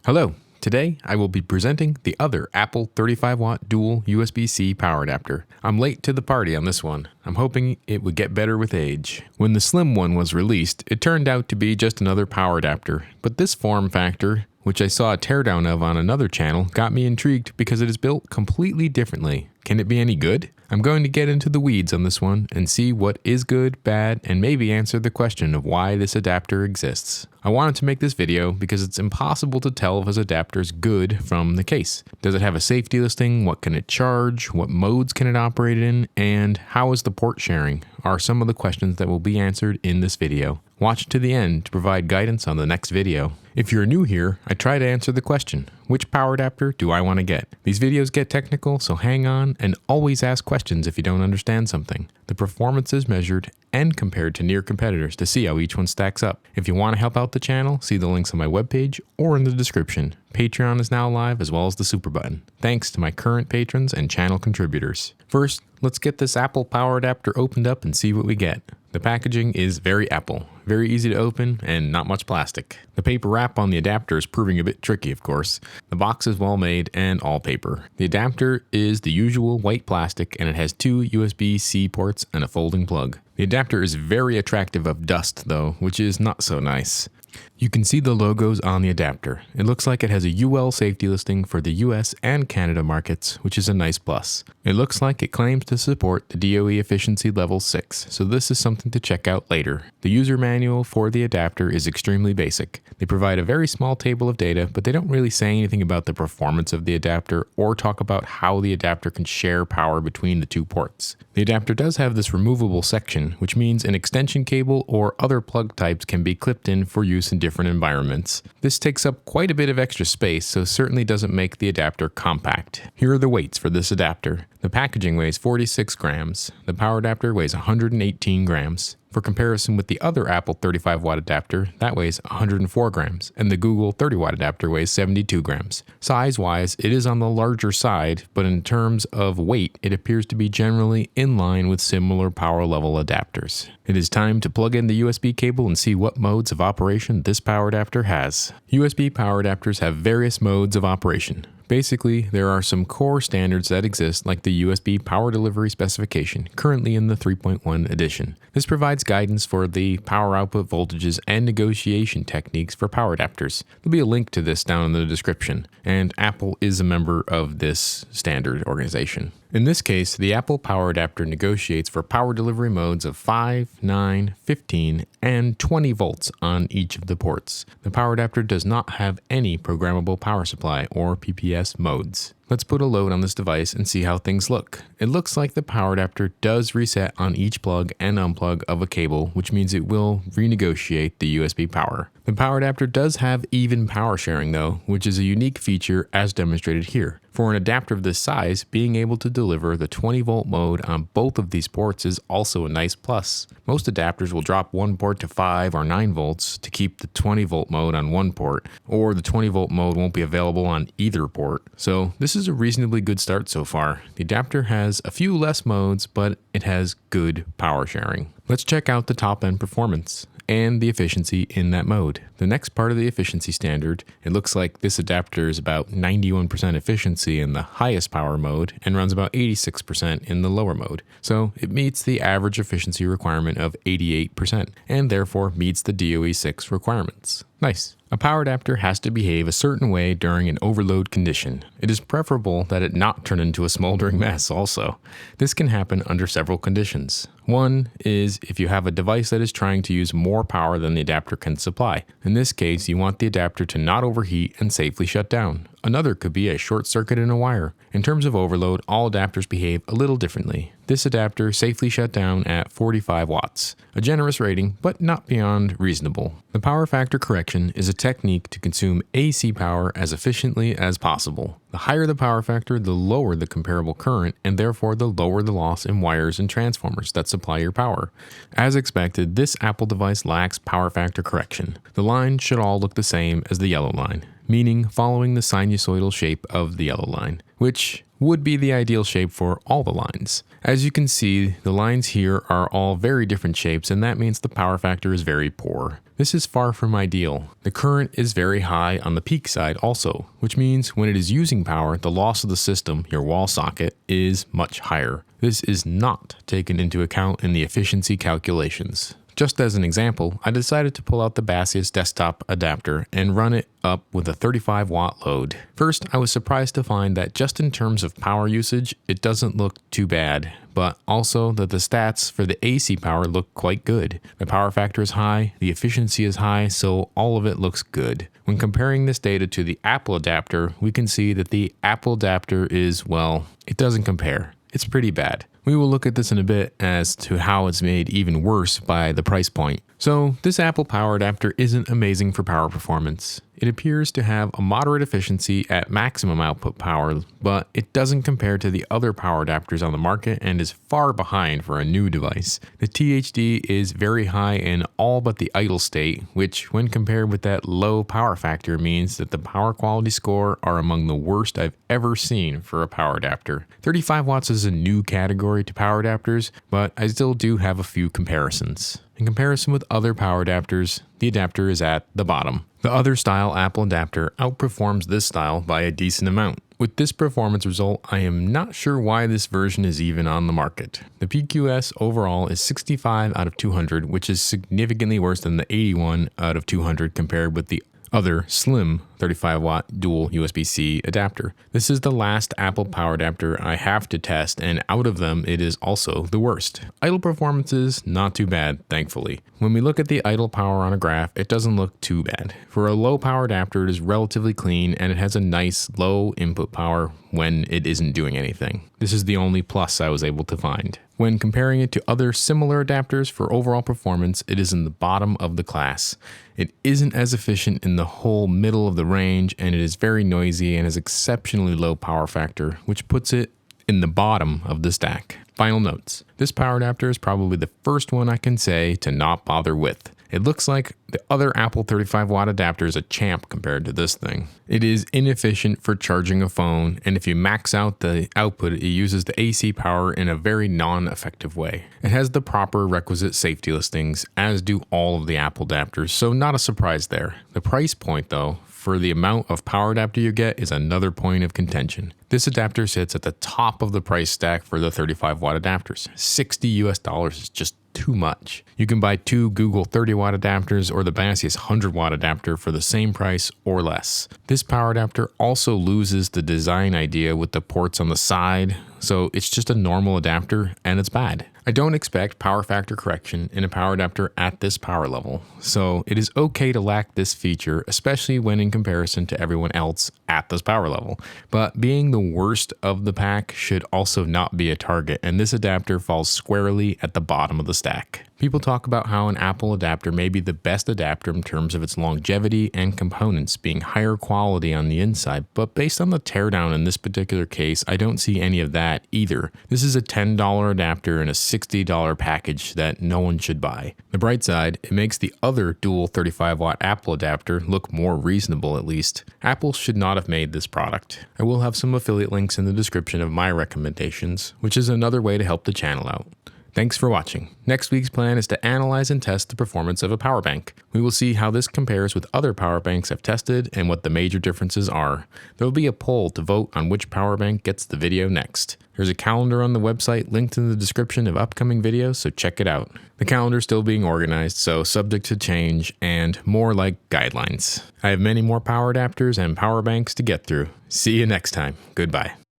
Hello, today I will be presenting the other Apple 35-watt dual USB-C power adapter. I'm late to the party on this one. I'm hoping it would get better with age. When the slim one was released, it turned out to be just another power adapter, but this form factor, which I saw a teardown of on another channel, got me intrigued because it is built completely differently. Can it be any good? I'm going to get into the weeds on this one and see what is good, bad, and maybe answer the question of why this adapter exists. I wanted to make this video because it's impossible to tell if this adapter is good from the case. Does it have a safety listing? What can it charge? What modes can it operate in? And how is the port sharing? Are some of the questions that will be answered in this video. Watch to the end to provide guidance on the next video. If you're new here, I try to answer the question, which power adapter do I want to get? These videos get technical, so hang on and always ask questions if you don't understand something. The performance is measured and compared to near competitors to see how each one stacks up. If you want to help out the channel, see the links on my webpage or in the description. Patreon is now live as well as the super button. Thanks to my current patrons and channel contributors. First, let's get this Apple power adapter opened up and see what we get. The packaging is very Apple, very easy to open and not much plastic. The paper wrap on the adapter is proving a bit tricky, of course. The box is well made and all paper. The adapter is the usual white plastic and it has two USB-C ports and a folding plug. The adapter is very attractive of dust though, which is not so nice. You can see the logos on the adapter. It looks like it has a UL safety listing for the US and Canada markets, which is a nice plus. It looks like it claims to support the DOE efficiency level 6, so this is something to check out later. The user manual for the adapter is extremely basic. They provide a very small table of data, but they don't really say anything about the performance of the adapter or talk about how the adapter can share power between the two ports. The adapter does have this removable section, which means an extension cable or other plug types can be clipped in for use in different environments. This takes up quite a bit of extra space, so certainly doesn't make the adapter compact. Here are the weights for this adapter. The packaging weighs 46 grams. The power adapter weighs 118 grams. For comparison with the other Apple 35-watt adapter, that weighs 104 grams, and the Google 30-watt adapter weighs 72 grams. Size-wise, it is on the larger side, but in terms of weight, it appears to be generally in line with similar power level adapters. It is time to plug in the USB cable and see what modes of operation this power adapter has. USB power adapters have various modes of operation. Basically, there are some core standards that exist like the USB power delivery specification, currently in the 3.1 edition. This provides guidance for the power output voltages and negotiation techniques for power adapters. There'll be a link to this down in the description, and Apple is a member of this standard organization. In this case, the Apple power adapter negotiates for power delivery modes of 5, 9, 15, and 20 volts on each of the ports. The power adapter does not have any programmable power supply or PPS modes. Let's put a load on this device and see how things look. It looks like the power adapter does reset on each plug and unplug of a cable, which means it will renegotiate the USB power. The power adapter does have even power sharing though, which is a unique feature as demonstrated here. For an adapter of this size, being able to deliver the 20 volt mode on both of these ports is also a nice plus. Most adapters will drop one port to 5 or 9 volts to keep the 20 volt mode on one port, or the 20 volt mode won't be available on either port. So this is a reasonably good start so far. The adapter has a few less modes, but it has good power sharing. Let's check out the top end performance and the efficiency in that mode. The next part of the efficiency standard, it looks like this adapter is about 91% efficiency in the highest power mode and runs about 86% in the lower mode. So it meets the average efficiency requirement of 88% and therefore meets the DOE 6 requirements. Nice. A power adapter has to behave a certain way during an overload condition. It is preferable that it not turn into a smoldering mess also. This can happen under several conditions. One is if you have a device that is trying to use more power than the adapter can supply. In this case, you want the adapter to not overheat and safely shut down. Another could be a short circuit in a wire. In terms of overload, all adapters behave a little differently. This adapter safely shut down at 45 watts, a generous rating, but not beyond reasonable. The power factor correction is a technique to consume AC power as efficiently as possible. The higher the power factor, the lower the comparable current, and therefore the lower the loss in wires and transformers that supply your power. As expected, this Apple device lacks power factor correction. The lines should all look the same as the yellow line, meaning following the sinusoidal shape of the yellow line, which would be the ideal shape for all the lines. As you can see, the lines here are all very different shapes, and that means the power factor is very poor. This is far from ideal. The current is very high on the peak side also, which means when it is using power, the loss of the system, your wall socket, is much higher. This is not taken into account in the efficiency calculations. Just as an example, I decided to pull out the Bassius desktop adapter and run it up with a 35 watt load. First, I was surprised to find that just in terms of power usage, it doesn't look too bad, but also that the stats for the AC power look quite good. The power factor is high, the efficiency is high, so all of it looks good. When comparing this data to the Apple adapter, we can see that the Apple adapter is, well, it doesn't compare. It's pretty bad. We will look at this in a bit as to how it's made even worse by the price point. So this Apple power adapter isn't amazing for power performance. It appears to have a moderate efficiency at maximum output power, but it doesn't compare to the other power adapters on the market and is far behind for a new device. The THD is very high in all but the idle state, which when compared with that low power factor means that the power quality score are among the worst I've ever seen for a power adapter. 35 watts is a new category to power adapters, but I still do have a few comparisons. In comparison with other power adapters, the adapter is at the bottom. The other style Apple adapter outperforms this style by a decent amount. With this performance result, I am not sure why this version is even on the market. The PQS overall is 65 out of 200, which is significantly worse than the 81 out of 200 compared with the other slim 35 watt dual USB-C adapter. This is the last Apple power adapter I have to test, and out of them it is also the worst. Idle performance is not too bad, thankfully. When we look at the idle power on a graph, it doesn't look too bad. For a low power adapter, it is relatively clean and it has a nice low input power when it isn't doing anything. This is the only plus I was able to find. When comparing it to other similar adapters for overall performance, it is in the bottom of the class. It isn't as efficient in the whole middle of the range, and it is very noisy and has exceptionally low power factor, which puts it in the bottom of the stack. Final notes. This power adapter is probably the first one I can say to not bother with. It looks like the other Apple 35 watt adapter is a champ compared to this thing. It is inefficient for charging a phone, and if you max out the output, it uses the AC power in a very non-effective way. It has the proper requisite safety listings, as do all of the Apple adapters, so not a surprise there. The price point though, for the amount of power adapter you get, is another point of contention. This adapter sits at the top of the price stack for the 35 watt adapters. $60 US is just too much. You can buy two Google 30 watt adapters or the Bassius 100 watt adapter for the same price or less. This power adapter also loses the design idea with the ports on the side, so it's just a normal adapter and it's bad. I don't expect power factor correction in a power adapter at this power level, so it is okay to lack this feature, especially when in comparison to everyone else at this power level. But being the worst of the pack should also not be a target, and this adapter falls squarely at the bottom of the stack. People talk about how an Apple adapter may be the best adapter in terms of its longevity and components being higher quality on the inside, but based on the teardown in this particular case, I don't see any of that either. This is a $10 adapter in a $60 package that no one should buy. The bright side, it makes the other dual 35 watt Apple adapter look more reasonable at least. Apple should not have made this product. I will have some affiliate links in the description of my recommendations, which is another way to help the channel out. Thanks for watching. Next week's plan is to analyze and test the performance of a power bank. We will see how this compares with other power banks I've tested and what the major differences are. There will be a poll to vote on which power bank gets the video next. There's a calendar on the website linked in the description of upcoming videos, so check it out. The calendar is still being organized, so subject to change and more like guidelines. I have many more power adapters and power banks to get through. See you next time. Goodbye.